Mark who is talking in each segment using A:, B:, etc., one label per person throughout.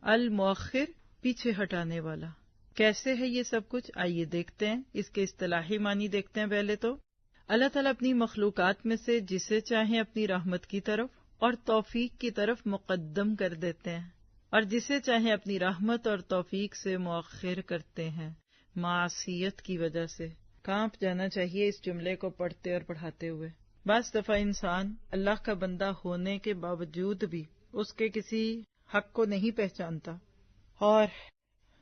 A: المؤخر پیچھے ہٹانے والا. کیسے ہے یہ سب کچھ؟ آئیے دیکھتے ہیں. اس کے اصطلاحی معنی دیکھتے ہیں. پہلے تو اللہ تعالیٰ اپنی مخلوقات میں سے جسے چاہیں اپنی رحمت کی طرف اور توفیق کی طرف مقدم کر دیتے ہیں، اور جسے چاہیں اپنی رحمت اور توفیق سے مؤخر کرتے ہیں. معصیت کی وجہ سے کانپ جانا چاہیے اس جملے کو پڑھتے اور پڑھاتے ہوئے. بعض دفعہ انسان اللہ کا بندہ ہونے کے باوجود بھی اس کے کسی حق کو نہیں پہچانتا اور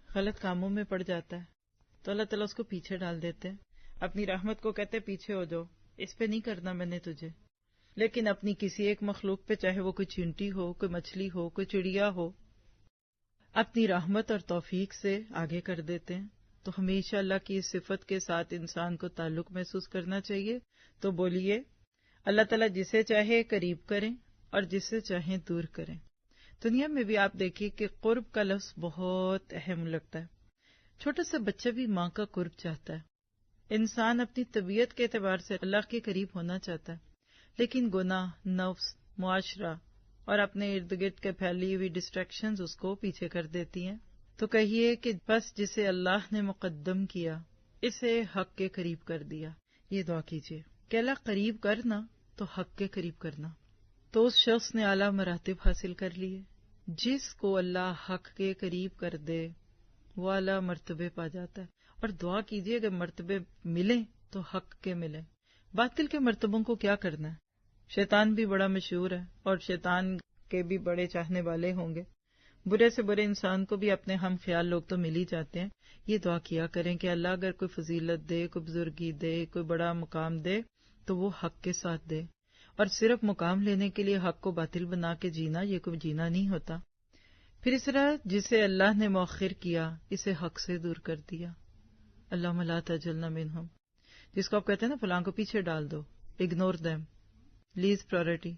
A: غلط کاموں میں پڑ جاتا ہے، تو اللہ تعالیٰ اس کو پیچھے ڈال دیتے ہیں. اپنی رحمت کو کہتے پیچھے ہو جاؤ، اس پہ نہیں کرنا میں نے تجھے. لیکن اپنی کسی ایک مخلوق پہ، چاہے وہ کوئی چینٹی ہو، کوئی مچھلی ہو، کوئی چڑیا ہو، اپنی رحمت اور توفیق سے آگے کر دیتے ہیں. تو ہمیشہ اللہ کی اس صفت کے ساتھ انسان کو تعلق محسوس کرنا چاہیے. تو بولیے، اللہ تعالیٰ جسے چاہے قریب کریں اور جسے چاہیں دور کریں. دنیا میں بھی آپ دیکھیے کہ قرب کا لفظ بہت اہم لگتا ہے. چھوٹا سا بچہ بھی ماں کا قرب چاہتا ہے. انسان اپنی طبیعت کے اعتبار سے اللہ کے قریب ہونا چاہتا ہے، لیکن گناہ، نفس، معاشرہ اور اپنے ارد گرد کے پھیلی ہوئی ڈسٹریکشنز اس کو پیچھے کر دیتی ہیں. تو کہیے کہ بس جسے اللہ نے مقدم کیا اسے حق کے قریب کر دیا. یہ دعا کیجیے کہ اللہ قریب کرنا تو حق کے قریب کرنا. تو اس شخص نے اعلیٰ مراتب حاصل کر لیے. جس کو اللہ حق کے قریب کر دے وہ اعلیٰ مرتبے پا جاتا ہے. اور دعا کیجیے کہ مرتبے ملیں تو حق کے ملیں. باطل کے مرتبوں کو کیا کرنا ہے؟ شیطان بھی بڑا مشہور ہے اور شیطان کے بھی بڑے چاہنے والے ہوں گے. برے سے برے انسان کو بھی اپنے ہم خیال لوگ تو مل ہی جاتے ہیں. یہ دعا کیا کریں کہ اللہ اگر کوئی فضیلت دے، کوئی بزرگی دے، کوئی بڑا مقام دے تو وہ حق کے ساتھ دے. اور صرف مقام لینے کے لیے حق کو باطل بنا کے جینا، یہ کوئی جینا نہیں ہوتا. پھر اس طرح جسے اللہ نے مؤخر کیا اسے حق سے دور کر دیا. اللہم لا تجعلنا منہم. جس کو آپ کہتے ہیں نا فلاں کو پیچھے ڈال دو، اگنور دیم، لیز پرائرٹی.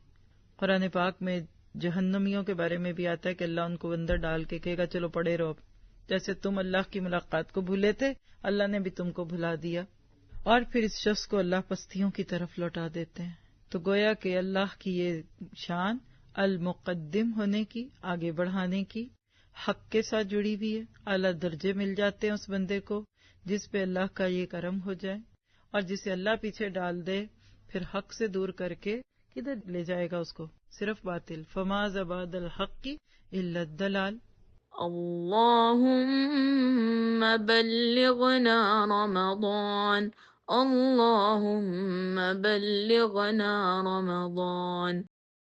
A: قرآن پاک میں جہنمیوں کے بارے میں بھی آتا ہے کہ اللہ ان کو اندر ڈال کے کہے گا چلو پڑے رہو. جیسے تم اللہ کی ملاقات کو بھولے تھے، اللہ نے بھی تم کو بھلا دیا. اور پھر اس شخص کو اللہ پستیوں کی طرف لوٹا دیتے ہیں. تو گویا کہ اللہ کی یہ شان المقدم ہونے کی، آگے بڑھانے کی، حق کے ساتھ جڑی ہوئی ہے. اعلیٰ درجے مل جاتے ہیں اس بندے کو جس پہ اللہ کا یہ کرم ہو جائے. اور جسے اللہ پیچھے ڈال دے پھر حق سے دور کر کے کدھر لے جائے گا اس کو؟ صرف باطل. فما بعد الحق الا الضلال.
B: اللهم بلغنا رمضان، اللهم بلغنا رمضان.